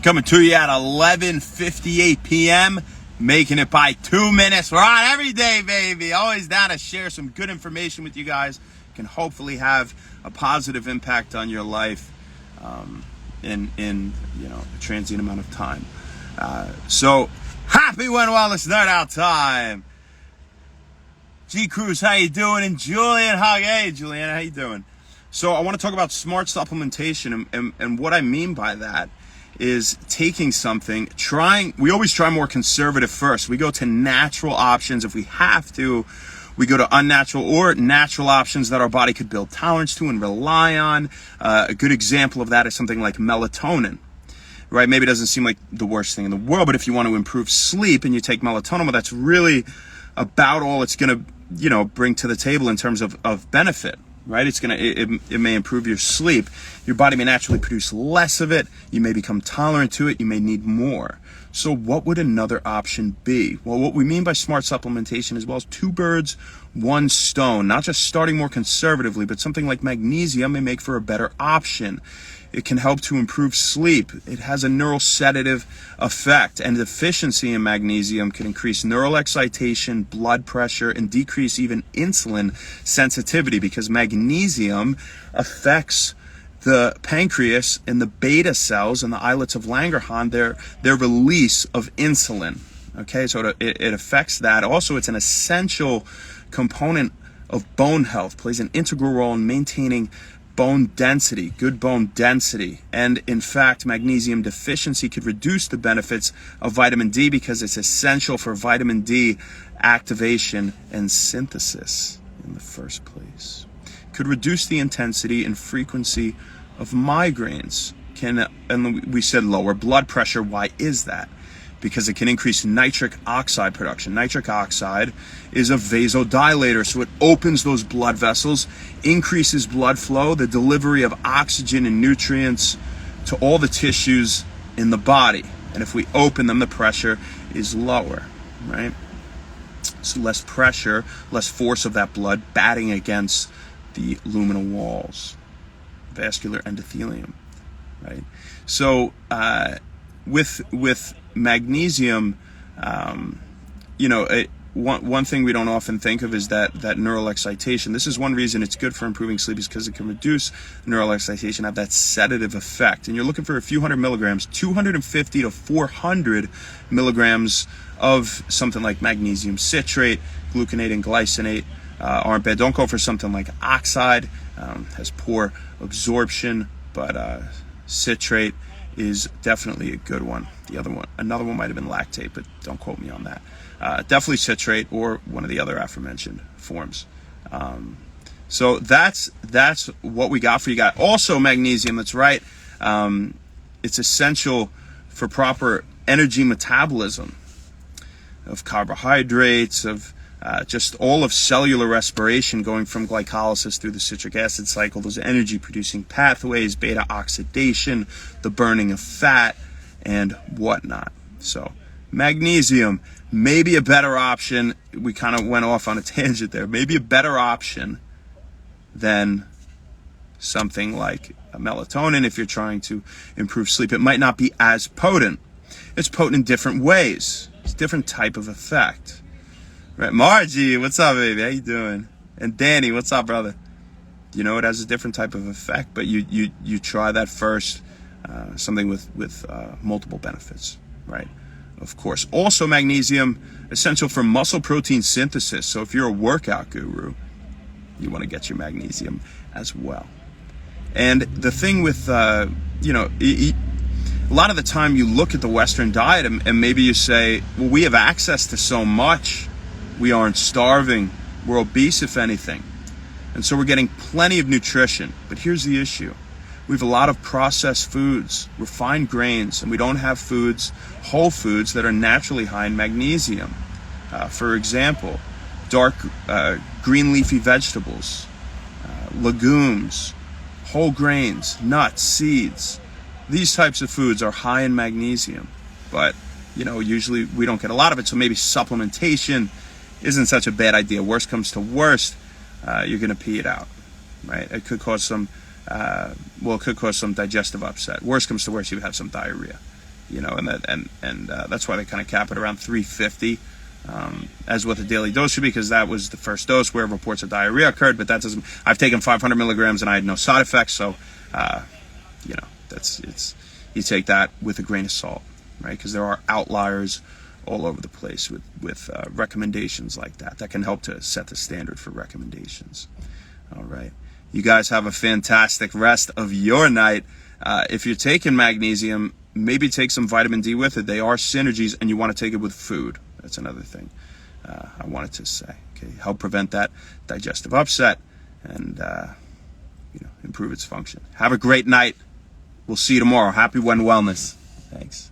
Coming to you at 11:58 p.m., making it by 2 minutes. We're on every day, baby. Always down to share some good information with you guys. Can hopefully have a positive impact on your life in a transient amount of time. So happy when wellness nerd out time. G Cruz, how you doing? And Julian, hey Julian, how you doing? So I want to talk about smart supplementation, and what I mean by that is taking something, we always try more conservative first. We go to natural options. If we have to, we go to unnatural or natural options that our body could build tolerance to and rely on. A good example of that is something like melatonin, right? Maybe it doesn't seem like the worst thing in the world, but if you want to improve sleep and you take melatonin, well, that's really about all it's going to, bring to the table in terms of benefit. Right? It may improve your sleep. Your body may naturally produce less of it. You may become tolerant to it. You may need more. So what would another option be? Well, what we mean by smart supplementation is, two birds, one stone. Not just starting more conservatively, but something like magnesium may make for a better option. It can help to improve sleep. It has a neural sedative effect, and deficiency in magnesium can increase neural excitation, blood pressure, and decrease even insulin sensitivity, because magnesium affects the pancreas and the beta cells and the islets of Langerhans, their release of insulin. Okay, so it affects that. Also, it's an essential component of bone health, plays an integral role in maintaining bone density, good bone density. And in fact, magnesium deficiency could reduce the benefits of vitamin D because it's essential for vitamin D activation and synthesis in the first place. Could reduce the intensity and frequency of migraines. And we said lower blood pressure. Why is that? Because it can increase nitric oxide production. Nitric oxide is a vasodilator, so it opens those blood vessels, increases blood flow, the delivery of oxygen and nutrients to all the tissues in the body. And if we open them, the pressure is lower, right? So less pressure, less force of that blood batting against the luminal walls, vascular endothelium, right? So with magnesium, one thing we don't often think of is that neural excitation. This is one reason it's good for improving sleep, is because it can reduce neural excitation, have that sedative effect. And you're looking for a few hundred milligrams, 250 to 400 milligrams of something like magnesium citrate. Gluconate and glycinate aren't bad. Don't go for something like oxide, has poor absorption, but citrate is definitely a good one. Another one might have been lactate, but don't quote me on that. Definitely citrate or one of the other aforementioned forms. So that's what we got for you guys. Also magnesium, that's right. It's essential for proper energy metabolism of carbohydrates, of just all of cellular respiration, going from glycolysis through the citric acid cycle, those energy producing pathways, beta oxidation, the burning of fat, and whatnot. So magnesium may be a better option. We kind of went off on a tangent there. Maybe a better option than something like a melatonin if you're trying to improve sleep. It might not be as potent. It's potent in different ways. It's a different type of effect. Right, Margie, what's up, baby? How you doing? And Danny, what's up, brother? It has a different type of effect, but you try that first. Something with multiple benefits, right? Of course. Also, magnesium, essential for muscle protein synthesis. So if you're a workout guru, you want to get your magnesium as well. And the thing with, a lot of the time you look at the Western diet and maybe you say, well, we have access to so much. We aren't starving. We're obese, if anything. And so we're getting plenty of nutrition. But here's the issue. We have a lot of processed foods, refined grains, and we don't have whole foods that are naturally high in magnesium. For example, dark green leafy vegetables, legumes, whole grains, nuts, seeds. These types of foods are high in magnesium, but usually we don't get a lot of it. So maybe supplementation isn't such a bad idea. Worst comes to worst, you're going to pee it out, right? It could cause some digestive upset. Worst comes to worst, you would have some diarrhea. and that's why they kind of cap it around 350 as what the daily dose should be, because that was the first dose where reports of diarrhea occurred. But that doesn't. I've taken 500 milligrams and I had no side effects, so you take that with a grain of salt, right? Because there are outliers all over the place with recommendations like that can help to set the standard for recommendations. All right. You guys have a fantastic rest of your night. If you're taking magnesium, maybe take some vitamin D with it. They are synergies, and you want to take it with food. That's another thing I wanted to say. Okay, help prevent that digestive upset and improve its function. Have a great night. We'll see you tomorrow. Happy When Wellness. Thanks.